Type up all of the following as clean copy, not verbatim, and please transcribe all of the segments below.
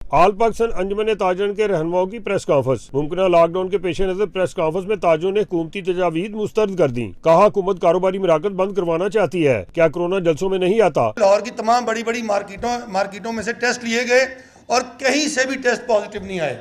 आल पाकिस्तान अंजुमन ताजरन के रहनुमाओं की press conference. मुमकिन लॉकडाउन के पेश नजर प्रेस कॉन्फ्रेंस में ताजरों ने हुकूमती तजावीज़ मुस्तरद कर दी। कहा हुकूमत कारोबारी मुराकत बंद करवाना चाहती है। क्या कोरोना जलसों में नहीं आता? लाहौर की तमाम बड़ी बड़ी मार्केटों में से टेस्ट लिए गए और कहीं से भी टेस्ट पॉजिटिव नहीं आए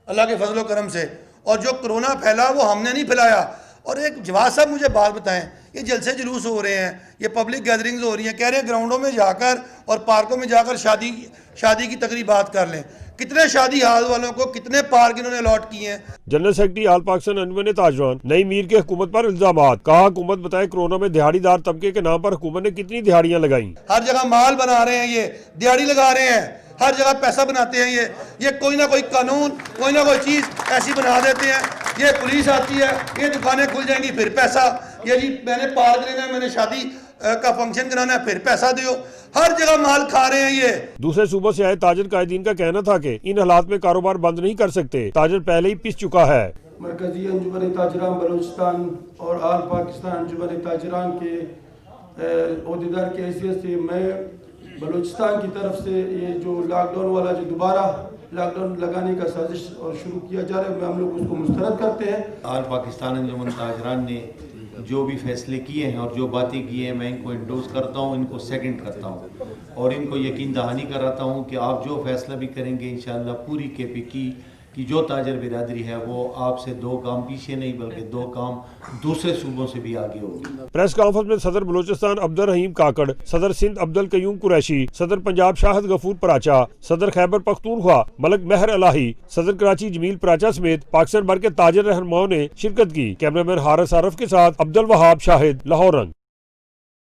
अल्लाह के फजलो करम से। और जो कोरोना फैला वो हमने नहीं फैलाया। और एक जवाब साहब मुझे बात बताएं, ये जलसे जुलूस हो रहे हैं, ये पब्लिक गैदरिंग्स हो रही हैं, कह रहे हैं ग्राउंडों में जाकर और पार्कों में जाकर शादी की तकरीबात कर लें। कितने शादी हाल वालों को कितने पार्क इन्होंने अलॉट किए हैं। जनरल सेक्रेटरी आल पाकिस्तान अंजुमन ताजरान नई मीर के हुकूमत पर इल्जामात। कहा हुकूमत बताए कोरोना में दिहाड़ीदार तबके के नाम पर हुकूमत ने कितनी दिहाड़ियां लगाई। हर जगह माल बना रहे हैं, ये दिहाड़ी लगा रहे हैं, हर जगह पैसा बनाते हैं। ये कोई ना कोई कानून कोई ना कोई चीज़ ऐसी बना देते हैं। ये पुलिस आती है, ये दुकानें खुल जाएंगी, फिर पैसा। ये जी मैंने पार्क लेना है, मैंने शादी का फंक्शन कराना है, फिर पैसा दो। हर जगह माल खा रहे हैं ये। दूसरे सूबों से आए ताजर कायदीन का कहना था कि इन हालात में कारोबार बंद नहीं कर सकते। ताजर पहले ही पिस चुका है। मरकजी अंजुमन ताजरान बलूचिस्तान और आल पाकिस्तान अंजुमन ताजरान के ओहदेदार की हैसियत से मैं बलूचिस्तान की तरफ से ये जो लॉकडाउन वाला जो दोबारा लॉकडाउन लगाने का साजिश और शुरू किया जा रहा है, हम लोग उसको मुस्तरद करते हैं। आल पाकिस्तान अंजुमन ताजरान ने जो भी फैसले किए हैं और जो बातें की हैं, मैं इनको इंडोर्स करता हूं, इनको सेकंड करता हूं और इनको यकीन दहानी कराता हूं कि आप जो फैसला भी करेंगे इंशाअल्लाह पूरी केपी की जो ताजर बिरादरी है वो आपसे 2 काम पीछे नहीं बल्कि 2 काम दूसरे सूबों से भी आगे होगी। प्रेस कॉन्फ्रेंस में सदर बलोचिस्तान अब्दुल रहीम काकड़, सदर सिंध अब्दुल कयूम कुरैशी, सदर पंजाब शाहिद गफूर पराचा, सदर खैबर पख्तूनख्वा मलक महर अलाही, सदर कराची जमील पराचा समेत पाकिस्तान भर के ताजर रहनुमाओं ने शिरकत की। कैमरामैन हारिस आरफ के साथ अब्दुल वहाब शाहिद, लाहौर।